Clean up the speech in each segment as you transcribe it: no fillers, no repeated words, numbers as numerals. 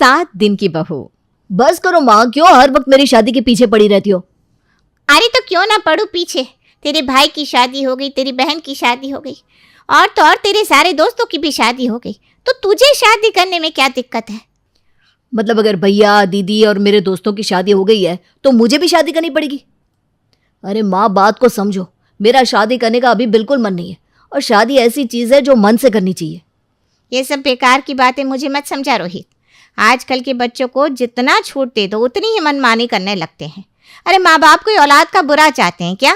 7 दिन की बहू। बस करो माँ, क्यों हर वक्त मेरी शादी के पीछे पड़ी रहती हो? अरे तो क्यों ना पड़ू पीछे, तेरे भाई की शादी हो गई, तेरी बहन की शादी हो गई, और तो और तेरे सारे दोस्तों की भी शादी हो गई, तो तुझे शादी करने में क्या दिक्कत है? मतलब अगर भैया दीदी और मेरे दोस्तों की शादी हो गई है तो मुझे भी शादी करनी पड़ेगी? अरे माँ, बात को समझो, मेरा शादी करने का अभी बिल्कुल मन नहीं है, और शादी ऐसी चीज़ है जो मन से करनी चाहिए। ये सब बेकार की बातें मुझे मत समझा रोहित। आजकल के बच्चों को जितना छूट दे दो उतनी ही मनमानी करने लगते हैं। अरे माँ बाप कोई औलाद का बुरा चाहते हैं क्या?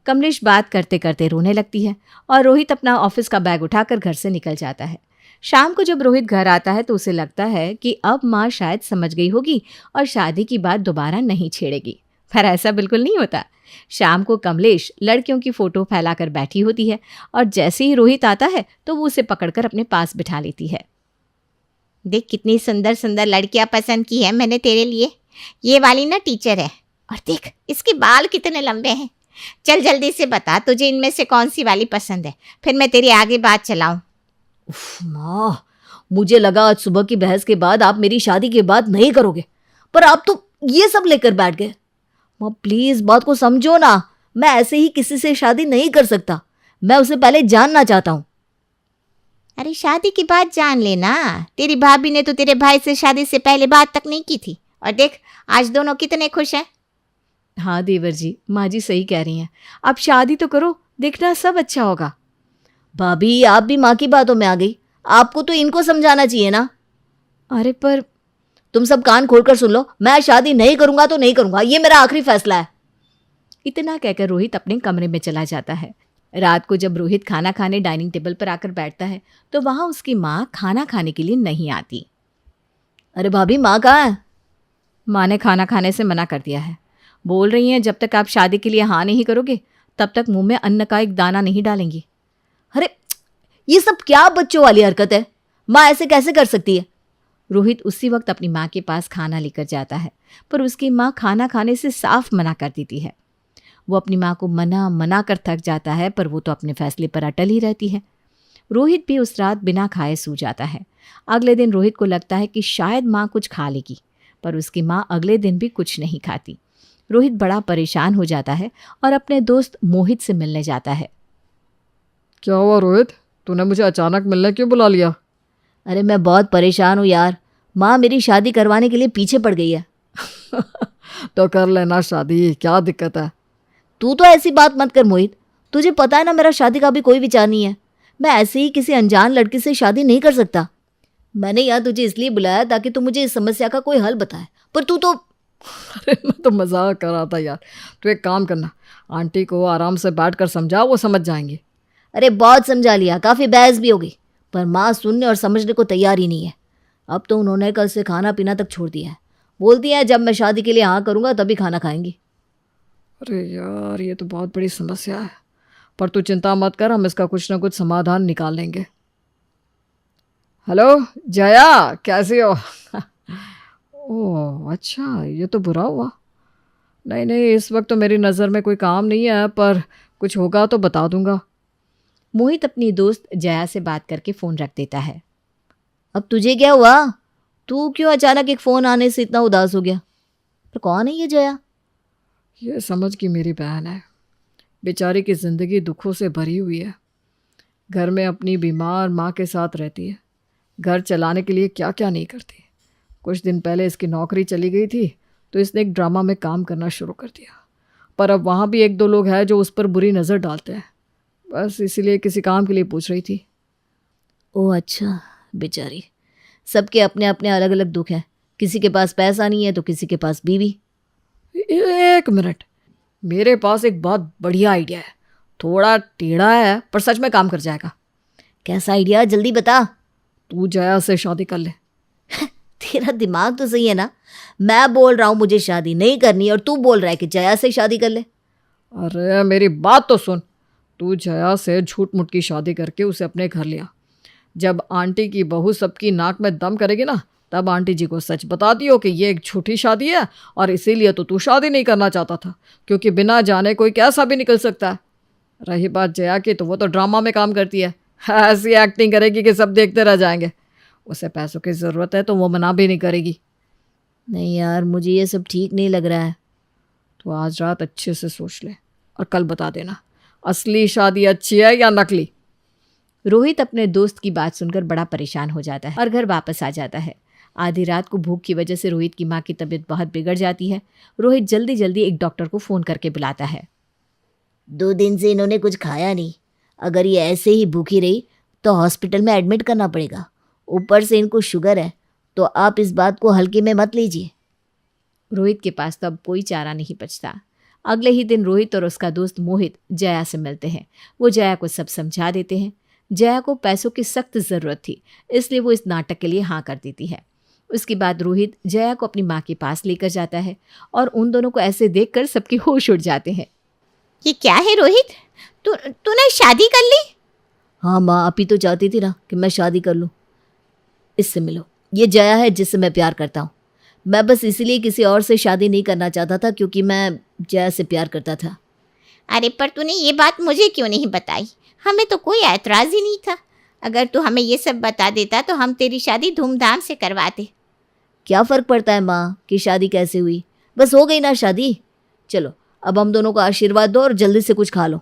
कमलेश बात करते करते रोने लगती है और रोहित अपना ऑफिस का बैग उठाकर घर से निकल जाता है। शाम को जब रोहित घर आता है तो उसे लगता है कि अब माँ शायद समझ गई होगी और शादी की बात दोबारा नहीं छेड़ेगी, पर ऐसा बिल्कुल नहीं होता। शाम को कमलेश लड़कियों की फोटो फैलाकर बैठी होती है और जैसे ही रोहित आता है तो वो उसे पकड़कर अपने पास बिठा लेती है। देख कितनी सुंदर सुंदर लड़कियां पसंद की है मैंने तेरे लिए। ये वाली ना टीचर है, और देख इसके बाल कितने लंबे हैं। चल जल्दी से बता तुझे इनमें से कौन सी वाली पसंद है, फिर मैं तेरी आगे बात चलाऊं। उफ माँ, मुझे लगा आज सुबह की बहस के बाद आप मेरी शादी की बात नहीं करोगे, पर आप तो ये सब लेकर बैठ गए। माँ प्लीज बात को समझो ना, मैं ऐसे ही किसी से शादी नहीं कर सकता, मैं उसे पहले जानना चाहता हूँ। अरे शादी की बात जान लेना, तेरी भाभी ने तो तेरे भाई से शादी से पहले बात तक नहीं की थी, और देख आज दोनों कितने खुश हैं। हाँ देवर जी, माँ जी सही कह रही हैं, आप शादी तो करो, देखना सब अच्छा होगा। भाभी आप भी माँ की बातों में आ गई, आपको तो इनको समझाना चाहिए ना। अरे पर तुम सब कान खोलकर सुन लो, मैं शादी नहीं करूंगा तो नहीं करूंगा, ये मेरा आखिरी फैसला है। इतना कहकर रोहित अपने कमरे में चला जाता है। रात को जब रोहित खाना खाने डाइनिंग टेबल पर आकर बैठता है तो वहां उसकी माँ खाना खाने के लिए नहीं आती। अरे भाभी माँ कहाँ है? माँ ने खाना खाने से मना कर दिया है, बोल रही हैं जब तक आप शादी के लिए हाँ नहीं करोगे तब तक मुंह में अन्न का एक दाना नहीं डालेंगी। अरे ये सब क्या बच्चों वाली हरकत है, माँ ऐसे कैसे कर सकती है? रोहित उसी वक्त अपनी माँ के पास खाना लेकर जाता है, पर उसकी माँ खाना खाने से साफ मना कर देती है। वो अपनी माँ को मना कर थक जाता है, पर वो तो अपने फैसले पर अटल ही रहती है। रोहित भी उस रात बिना खाए सो जाता है। अगले दिन रोहित को लगता है कि शायद माँ कुछ खा लेगी, पर उसकी माँ अगले दिन भी कुछ नहीं खाती। रोहित बड़ा परेशान हो जाता है और अपने दोस्त मोहित से मिलने जाता है। क्या हुआ रोहित, तूने मुझे अचानक मिलने क्यों बुला लिया? अरे मैं बहुत परेशान हूँ यार, माँ मेरी शादी करवाने के लिए पीछे पड़ गई है। तो कर लेना शादी, क्या दिक्कत है? तू तो ऐसी बात मत कर मोहित, तुझे पता है ना मेरा शादी का भी कोई विचार नहीं है। मैं ऐसे ही किसी अनजान लड़की से शादी नहीं कर सकता। मैंने यहाँ तुझे इसलिए बुलाया ताकि तू मुझे इस समस्या का कोई हल बताए, पर तू तो अरे मैं तो मजाक कर रहा था यार। तू एक काम करना, आंटी को आराम से बैठ कर समझा, वो समझ जाएंगी। अरे बहुत समझा लिया, काफ़ी बहस भी हो गई, पर माँ सुनने और समझने को तैयार ही नहीं है। अब तो उन्होंने कल से खाना पीना तक छोड़ दिया है, बोलती है जब मैं शादी के लिए हाँ करूँगा तभी खाना खाएंगी। अरे यार ये तो बहुत बड़ी समस्या है, पर तू चिंता मत कर, हम इसका कुछ ना कुछ समाधान निकाल लेंगे। हेलो जया, कैसी हो? ओह अच्छा, ये तो बुरा हुआ। नहीं नहीं, इस वक्त तो मेरी नज़र में कोई काम नहीं है, पर कुछ होगा तो बता दूंगा। मोहित अपनी दोस्त जया से बात करके फ़ोन रख देता है। अब तुझे क्या हुआ? तू क्यों अचानक एक फ़ोन आने से इतना उदास हो गया? पर कौन है ये जया? ये समझ की मेरी बहन है, बेचारी की ज़िंदगी दुखों से भरी हुई है। घर में अपनी बीमार माँ के साथ रहती है, घर चलाने के लिए क्या क्या नहीं करती। कुछ दिन पहले इसकी नौकरी चली गई थी तो इसने एक ड्रामा में काम करना शुरू कर दिया, पर अब वहाँ भी एक दो लोग हैं जो उस पर बुरी नज़र डालते हैं। बस इसीलिए किसी काम के लिए पूछ रही थी। ओह अच्छा, बेचारी, सबके अपने अपने अलग अलग दुख हैं। किसी के पास पैसा नहीं है तो किसी के पास बीवी। एक मिनट, मेरे पास एक बहुत बढ़िया आइडिया है, थोड़ा टेढ़ा है पर सच में काम कर जाएगा। कैसा आइडिया, जल्दी बता। तू जया से शादी कर ले। तेरा दिमाग तो सही है ना, मैं बोल रहा हूँ मुझे शादी नहीं करनी और तू बोल रहा है कि जया से शादी कर ले। अरे मेरी बात तो सुन, तू जया से झूठ मूठ की शादी करके उसे अपने घर लिया। जब आंटी की बहू सबकी नाक में दम करेगी ना, तब आंटी जी को सच बता दियो कि ये एक झूठी शादी है और इसीलिए तो तू शादी नहीं करना चाहता था, क्योंकि बिना जाने कोई कैसा भी निकल सकता है। रही बात जया की, तो वो तो ड्रामा में काम करती है, ऐसी एक्टिंग करेगी कि सब देखते रह जाएंगे। उसे पैसों की ज़रूरत है तो वो मना भी नहीं करेगी। नहीं यार, मुझे ये सब ठीक नहीं लग रहा है। तो आज रात अच्छे से सोच ले और कल बता देना असली शादी अच्छी है या नकली। रोहित अपने दोस्त की बात सुनकर बड़ा परेशान हो जाता है और घर वापस आ जाता है। आधी रात को भूख की वजह से रोहित की माँ की तबीयत बहुत बिगड़ जाती है। रोहित जल्दी जल्दी एक डॉक्टर को फ़ोन करके बुलाता है। 2 दिन से इन्होंने कुछ खाया नहीं। अगर ये ऐसे ही भूखी रही तो हॉस्पिटल में एडमिट करना पड़ेगा। ऊपर से इनको शुगर है, तो आप इस बात को हल्के में मत लीजिए। रोहित के पास तो अब कोई चारा नहीं बचता। अगले ही दिन रोहित और उसका दोस्त मोहित जया से मिलते हैं। वो जया को सब समझा देते हैं। जया को पैसों की सख्त ज़रूरत थी, इसलिए वो इस नाटक के लिए हाँ कर देती है। उसके बाद रोहित जया को अपनी माँ के पास लेकर जाता है और उन दोनों को ऐसे देखकर सबके होश उड़ जाते हैं। ये क्या है रोहित, तूने शादी कर ली? हाँ माँ, आप ही तो चाहती थी ना कि मैं शादी कर लूँ। इससे मिलो, ये जया है जिससे मैं प्यार करता हूँ। मैं बस इसीलिए किसी और से शादी नहीं करना चाहता था क्योंकि मैं जया से प्यार करता था। अरे पर तूने ये बात मुझे क्यों नहीं बताई? हमें तो कोई ऐतराज़ ही नहीं था। अगर तू हमें ये सब बता देता तो हम तेरी शादी धूमधाम से करवाते। क्या फ़र्क पड़ता है माँ कि शादी कैसे हुई, बस हो गई ना शादी। चलो अब हम दोनों को आशीर्वाद दो और जल्दी से कुछ खा लो।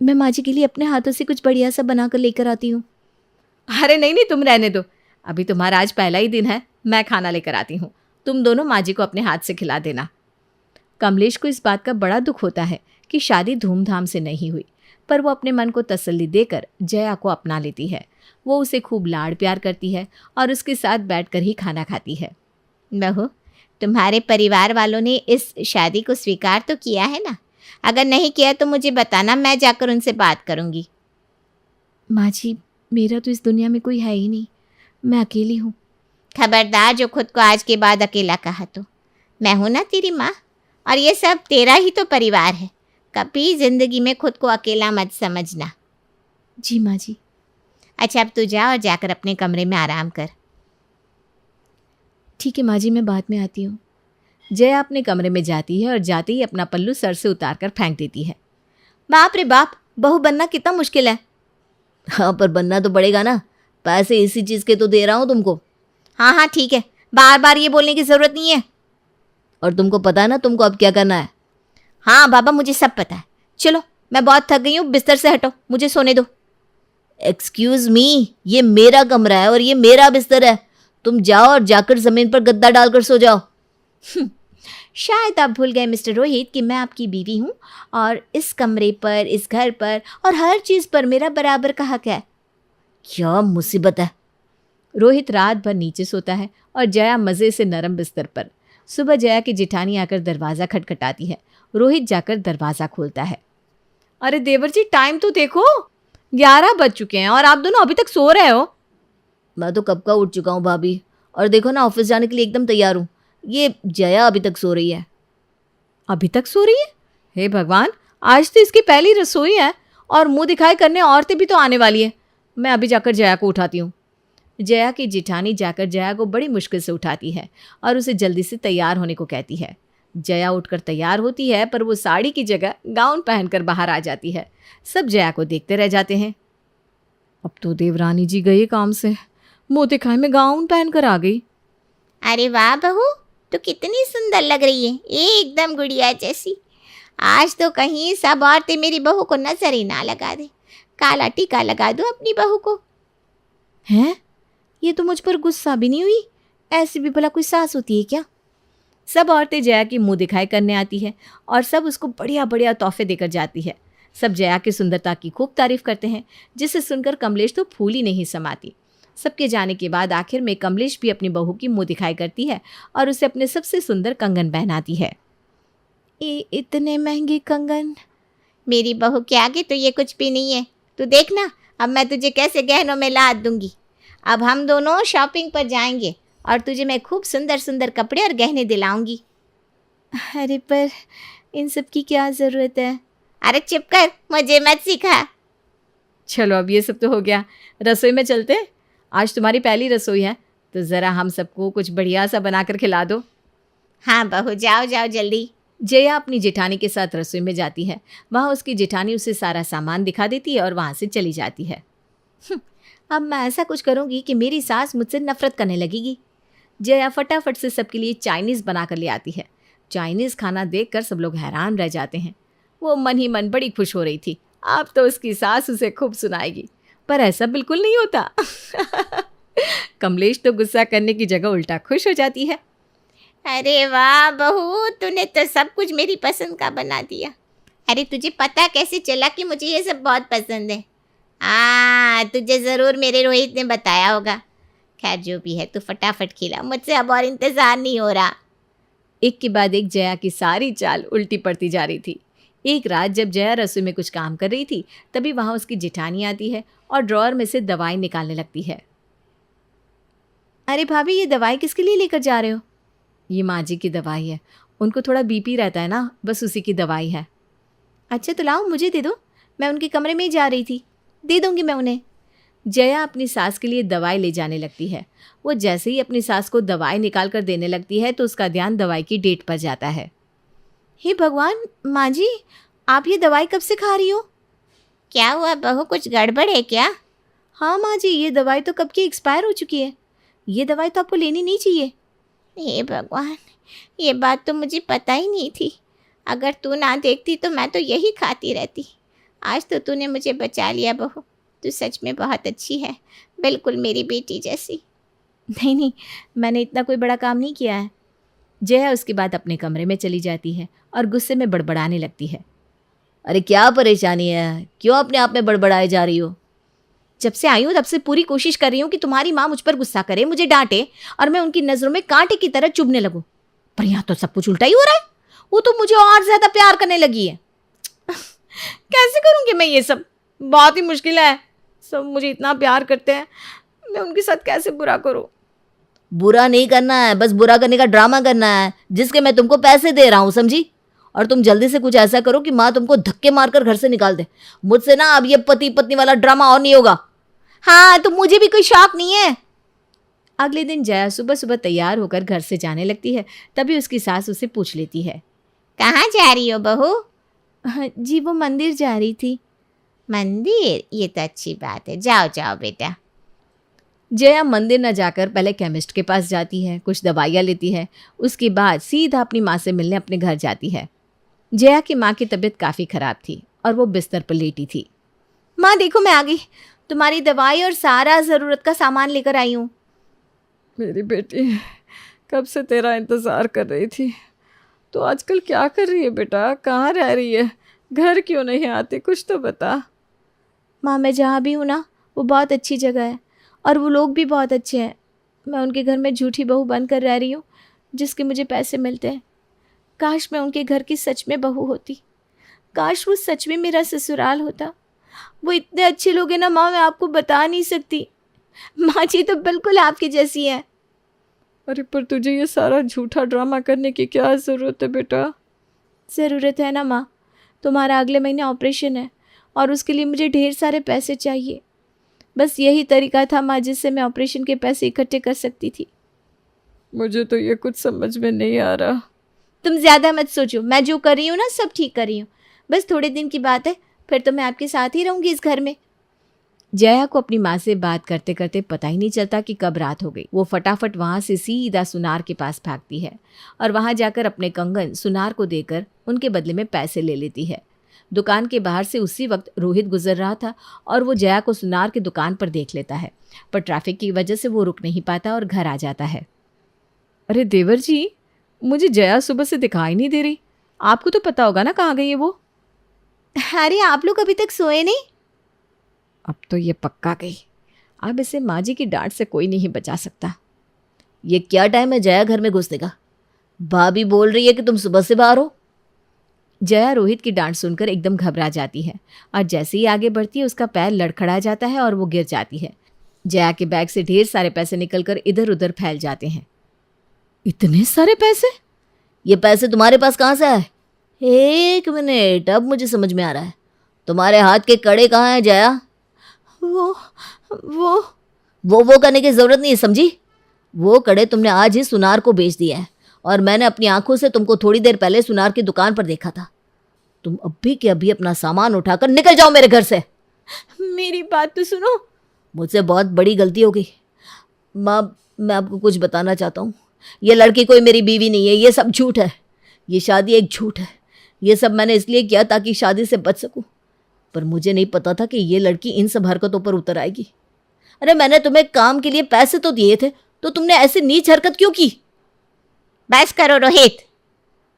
मैं माँ जी के लिए अपने हाथों से कुछ बढ़िया सा बनाकर लेकर आती हूँ। अरे नहीं नहीं, तुम रहने दो, अभी तुम्हारा आज पहला ही दिन है। मैं खाना लेकर आती हूँ, तुम दोनों माँ जी को अपने हाथ से खिला देना। कमलेश को इस बात का बड़ा दुख होता है कि शादी धूमधाम से नहीं हुई, पर वो अपने मन को तसल्ली देकर जया को अपना लेती है। वो उसे खूब लाड़ प्यार करती है और उसके साथ बैठकर ही खाना खाती है। बहू, तुम्हारे परिवार वालों ने इस शादी को स्वीकार तो किया है ना? अगर नहीं किया तो मुझे बताना, मैं जाकर उनसे बात करूँगी। माँ जी, मेरा तो इस दुनिया में कोई है ही नहीं, मैं अकेली हूँ। खबरदार जो खुद को आज के बाद अकेला कहा तो। मैं हूं ना तेरी माँ, और ये सब तेरा ही तो परिवार है। कभी जिंदगी में खुद को अकेला मत समझना। जी माँ जी। अच्छा, अब तू जा और जाकर अपने कमरे में आराम कर। ठीक है माँ जी, मैं बाद में आती हूँ। जया अपने कमरे में जाती है और जाते ही अपना पल्लू सर से उतार कर फेंक देती है। बाप रे बाप, बहू बनना कितना मुश्किल है। हाँ, पर बनना तो पड़ेगा ना, पैसे इसी चीज़ के तो दे रहा हूँ तुमको। हाँ हाँ ठीक है, बार बार ये बोलने की ज़रूरत नहीं है। और तुमको पता है ना तुमको अब क्या करना है। हाँ बाबा, मुझे सब पता है। चलो, मैं बहुत थक गई हूँ, बिस्तर से हटो, मुझे सोने दो। एक्सक्यूज़ मी, ये मेरा कमरा है और ये मेरा बिस्तर है। तुम जाओ और जाकर ज़मीन पर गद्दा डालकर सो जाओ। शायद आप भूल गए मिस्टर रोहित कि मैं आपकी बीवी हूँ और इस कमरे पर, इस घर पर और हर चीज़ पर मेरा बराबर का हक है। क्या मुसीबत है। रोहित रात भर नीचे सोता है और जया मज़े से नरम बिस्तर पर। सुबह जया की जेठानी आकर दरवाज़ा खटखटाती है। रोहित जाकर दरवाज़ा खोलता है। अरे देवर जी, टाइम तो देखो, 11 बज चुके हैं और आप दोनों अभी तक सो रहे हो। मैं तो कब का उठ चुका हूँ भाभी, और देखो ना ऑफिस जाने के लिए एकदम तैयार हूँ। ये जया अभी तक सो रही है। अभी तक सो रही है? हे भगवान, आज तो इसकी पहली रसोई है और मुंह दिखाई करने औरतें भी तो आने वाली है। मैं अभी जाकर जया को उठाती हूँ। जया की जेठानी जाकर जया को बड़ी मुश्किल से उठाती है और उसे जल्दी से तैयार होने को कहती है। जया उठकर तैयार होती है, पर वो साड़ी की जगह गाउन पहनकर बाहर आ जाती है। सब जया को देखते रह जाते हैं। अब तो देवरानी जी गई काम से, मुँह दिखाई में गाउन पहनकर आ गई। अरे वाह बहू, तो कितनी सुंदर लग रही है, एकदम गुड़िया जैसी। आज तो कहीं सब औरतें मेरी बहू को नजर ही ना लगा दे। काला टीका लगा दो अपनी बहू को। हैं? ये तो मुझ पर गुस्सा भी नहीं हुई। ऐसी भी भला कोई सास होती है क्या? सब औरतें जया की मुंह दिखाई करने आती है और सब उसको बढ़िया बढ़िया तोहफे देकर जाती है। सब जया की सुंदरता की खूब तारीफ करते हैं, जिसे सुनकर कमलेश तो फूल ही नहीं समाती। सबके जाने के बाद आखिर में कमलेश भी अपनी बहू की मुंह दिखाई करती है और उसे अपने सबसे सुंदर कंगन पहनाती है। इतने महंगे कंगन मेरी बहू के आगे तो ये कुछ भी नहीं है। तू देखना, अब मैं तुझे कैसे गहनों में लाद दूंगी। अब हम दोनों शॉपिंग पर जाएंगे और तुझे मैं खूब सुंदर सुंदर कपड़े और गहने दिलाऊंगी। अरे पर इन सब की क्या ज़रूरत है? अरे चुप कर, मुझे मत सिखा। चलो अब ये सब तो हो गया, रसोई में चलते हैं। आज तुम्हारी पहली रसोई है, तो ज़रा हम सबको कुछ बढ़िया सा बनाकर खिला दो। हाँ बहू, जाओ जाओ जल्दी। जया अपनी जेठानी के साथ रसोई में जाती है। वहाँ उसकी जेठानी उसे सारा सामान दिखा देती है और वहाँ से चली जाती है। अब मैं ऐसा कुछ करूँगी कि मेरी सास मुझसे नफरत करने लगेगी। जया फटाफट से सबके लिए चाइनीज़ बना कर ले आती है। चाइनीज़ खाना देखकर सब लोग हैरान रह जाते हैं। वो मन ही मन बड़ी खुश हो रही थी। अब तो उसकी सास उसे खूब सुनाएगी, पर ऐसा बिल्कुल नहीं होता। कमलेश तो गुस्सा करने की जगह उल्टा खुश हो जाती है। अरे वाह बहू, तूने तो सब कुछ मेरी पसंद का बना दिया। अरे तुझे पता कैसे चला कि मुझे ये सब बहुत पसंद है? तुझे ज़रूर मेरे रोहित ने बताया होगा। खैर जो भी है, तू फटाफट खिला, मुझसे अब और इंतज़ार नहीं हो रहा। एक के बाद एक जया की सारी चाल उल्टी पड़ती जा रही थी। एक रात जब जया रसोई में कुछ काम कर रही थी, तभी वहाँ उसकी जेठानी आती है और ड्रॉअर में से दवाई निकालने लगती है। अरे भाभी, ये दवाई किसके लिए लेकर जा रहे हो? ये माँ जी की दवाई है, उनको थोड़ा बीपी रहता है ना, बस उसी की दवाई है। अच्छा तो लाओ मुझे दे दो, मैं उनके कमरे में ही जा रही थी, दे दूँगी मैं उन्हें। जया अपनी सास के लिए दवाई ले जाने लगती है। वो जैसे ही अपनी सास को दवाई निकाल कर देने लगती है तो उसका ध्यान दवाई की डेट पर जाता है। हे भगवान, माँ जी आप ये दवाई कब से खा रही हो? क्या हुआ बहू, कुछ गड़बड़ है क्या? हाँ माँ जी, ये दवाई तो कब की एक्सपायर हो चुकी है। ये दवाई तो आपको लेनी नहीं चाहिए। हे भगवान, ये बात तो मुझे पता ही नहीं थी। अगर तू ना देखती तो मैं तो यही खाती रहती। आज तो तूने मुझे बचा लिया बहू, तू सच में बहुत अच्छी है, बिल्कुल मेरी बेटी जैसी। नहीं नहीं, मैंने इतना कोई बड़ा काम नहीं किया है। जया उसके बाद अपने कमरे में चली जाती है और गुस्से में बड़बड़ाने लगती है। अरे क्या परेशानी है, क्यों अपने आप में बड़बड़ाए जा रही हो? जब से आई हूँ तब से पूरी कोशिश कर रही हूँ कि तुम्हारी माँ मुझ पर गुस्सा करे, मुझे डांटे और मैं उनकी नज़रों में कांटे की तरह चुभने लगूं। पर यहाँ तो सब कुछ उल्टा ही हो रहा है। वो तो मुझे और ज़्यादा प्यार करने लगी है। कैसे करूँगी मैं ये सब? बहुत ही मुश्किल है। सब मुझे इतना प्यार करते हैं, मैं उनके साथ कैसे बुरा करूँ? बुरा नहीं करना है, बस बुरा करने का ड्रामा करना है जिसके मैं तुमको पैसे दे रहा हूँ, समझी? और तुम जल्दी से कुछ ऐसा करो कि माँ तुमको धक्के मारकर घर से निकाल दे। मुझसे ना अब ये पति पत्नी वाला ड्रामा और नहीं होगा। हाँ, तो मुझे भी कोई शौक नहीं है। अगले दिन जया सुबह सुबह तैयार होकर घर से जाने लगती है। तभी उसकी सास उसे पूछ लेती है। कहाँ जा रही हो बहू? जी वो मंदिर जा रही थी। मंदिर? ये तो अच्छी बात है, जाओ जाओ बेटा। जया मंदिर न जाकर पहले केमिस्ट के पास जाती है, कुछ दवाइयाँ लेती है। उसके बाद सीधा अपनी माँ से मिलने अपने घर जाती है। जया की माँ की तबीयत काफ़ी ख़राब थी और वो बिस्तर पर लेटी थी। माँ देखो, मैं आ गई, तुम्हारी दवाई और सारा ज़रूरत का सामान लेकर आई हूँ। मेरी बेटी कब से तेरा इंतज़ार कर रही थी। तो आजकल क्या कर रही है बेटा, कहाँ रह रही है, घर क्यों नहीं आती, कुछ तो बता। माँ मैं जहाँ भी हूँ ना, वो बहुत अच्छी जगह है और वो लोग भी बहुत अच्छे हैं। मैं उनके घर में झूठी बहू बनकर रह रही हूँ जिसके मुझे पैसे मिलते हैं। काश मैं उनके घर की सच में बहू होती, काश वो सच में मेरा ससुराल होता। वो इतने अच्छे लोग हैं ना माँ, मैं आपको बता नहीं सकती। माँ जी तो बिल्कुल आपकी जैसी है। अरे पर तुझे ये सारा झूठा ड्रामा करने की क्या ज़रूरत है बेटा? ज़रूरत है ना माँ, तुम्हारा अगले महीने ऑपरेशन है और उसके लिए मुझे ढेर सारे पैसे चाहिए। बस यही तरीका था माँ जिससे मैं ऑपरेशन के पैसे इकट्ठे कर सकती थी। मुझे तो ये कुछ समझ में नहीं आ रहा। तुम ज़्यादा मत सोचो, मैं जो कर रही हूँ ना सब ठीक कर रही हूँ। बस थोड़े दिन की बात है, फिर तो मैं आपके साथ ही रहूँगी इस घर में। जया को अपनी माँ से बात करते करते पता ही नहीं चलता कि कब रात हो गई। वो फटाफट वहाँ से सीधा सुनार के पास भागती है और वहाँ जाकर अपने कंगन सुनार को देकर उनके बदले में पैसे ले लेती है। दुकान के बाहर से उसी वक्त रोहित गुजर रहा था और वो जया को सुनार की दुकान पर देख लेता है, पर ट्रैफिक की वजह से वो रुक नहीं पाता और घर आ जाता है। अरे देवर जी, मुझे जया सुबह से दिखाई नहीं दे रही, आपको तो पता होगा ना कहाँ गई है वो। अरे आप लोग अभी तक सोए नहीं? अब तो ये पक्का गई, अब इसे माँ जी की डांट से कोई नहीं बचा सकता। ये क्या टाइम है जया घर में घुसने का? भाभी बोल रही है कि तुम सुबह से बाहर हो। जया रोहित की डांट सुनकर एकदम घबरा जाती है और जैसे ही आगे बढ़ती है उसका पैर लड़खड़ा जाता है और वो गिर जाती है। जया के बैग से ढेर सारे पैसे निकलकर इधर उधर फैल जाते हैं। इतने सारे पैसे? ये पैसे तुम्हारे पास कहाँ से आए? एक मिनट, अब मुझे समझ में आ रहा है। तुम्हारे हाथ के कड़े कहाँ हैं जया? वो करने की जरूरत नहीं है, समझी? वो कड़े तुमने आज ही सुनार को बेच दिया है और मैंने अपनी आंखों से तुमको थोड़ी देर पहले सुनार की दुकान पर देखा था। तुम अभी के अभी अपना सामान उठाकर निकल जाओ मेरे घर से। मेरी बात तो सुनो। मुझसे बहुत बड़ी गलती हो गई। माँ, मैं आपको कुछ बताना चाहता हूँ। ये लड़की कोई मेरी बीवी नहीं है, ये सब झूठ है। ये शादी एक झूठ है। ये सब मैंने इसलिए किया ताकि शादी से बच सकूं, पर मुझे नहीं पता था कि ये लड़की इन सब हरकतों पर उतर आएगी। अरे मैंने तुम्हें काम के लिए पैसे तो दिए थे, तो तुमने ऐसी नीच हरकत क्यों की? बस करो रोहित,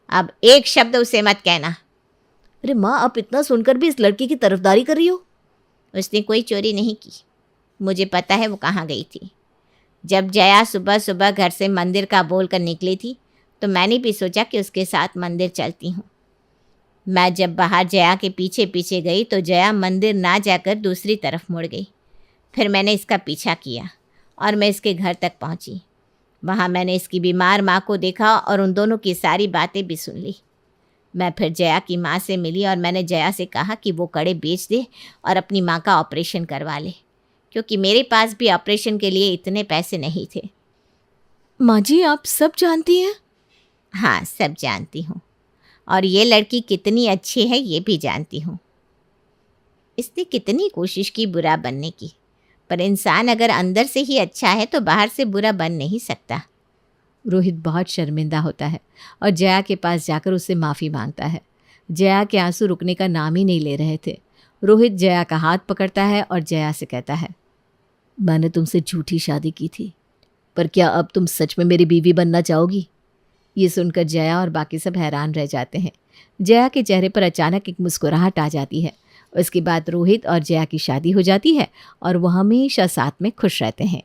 अब एक शब्द उसे मत कहना। अरे माँ, आप इतना सुनकर भी इस लड़की की तरफदारी कर रही हो? उसने कोई चोरी नहीं की, मुझे पता है वो कहाँ गई थी। जब जया सुबह सुबह घर से मंदिर का बोल कर निकली थी तो मैंने भी सोचा कि उसके साथ मंदिर चलती हूँ। मैं जब बाहर जया के पीछे पीछे गई तो जया मंदिर ना जाकर दूसरी तरफ मुड़ गई। फिर मैंने इसका पीछा किया और मैं इसके घर तक पहुँची। वहाँ मैंने इसकी बीमार माँ को देखा और उन दोनों की सारी बातें भी सुन ली। मैं फिर जया की माँ से मिली और मैंने जया से कहा कि वो कड़े बेच दे और अपनी माँ का ऑपरेशन करवा ले, क्योंकि मेरे पास भी ऑपरेशन के लिए इतने पैसे नहीं थे। माँ जी, आप सब जानती हैं? हाँ, सब जानती हूँ, और ये लड़की कितनी अच्छी है ये भी जानती हूँ। इसने कितनी कोशिश की बुरा बनने की, पर इंसान अगर अंदर से ही अच्छा है तो बाहर से बुरा बन नहीं सकता। रोहित बहुत शर्मिंदा होता है और जया के पास जाकर उससे माफ़ी मांगता है। जया के आंसू रुकने का नाम ही नहीं ले रहे थे। रोहित जया का हाथ पकड़ता है और जया से कहता है, मैंने तुमसे झूठी शादी की थी, पर क्या अब तुम सच में मेरी बीवी बनना चाहोगी? ये सुनकर जया और बाकी सब हैरान रह जाते हैं। जया के चेहरे पर अचानक एक मुस्कुराहट आ जाती है। उसके बाद रोहित और जया की शादी हो जाती है और वो हमेशा साथ में खुश रहते हैं।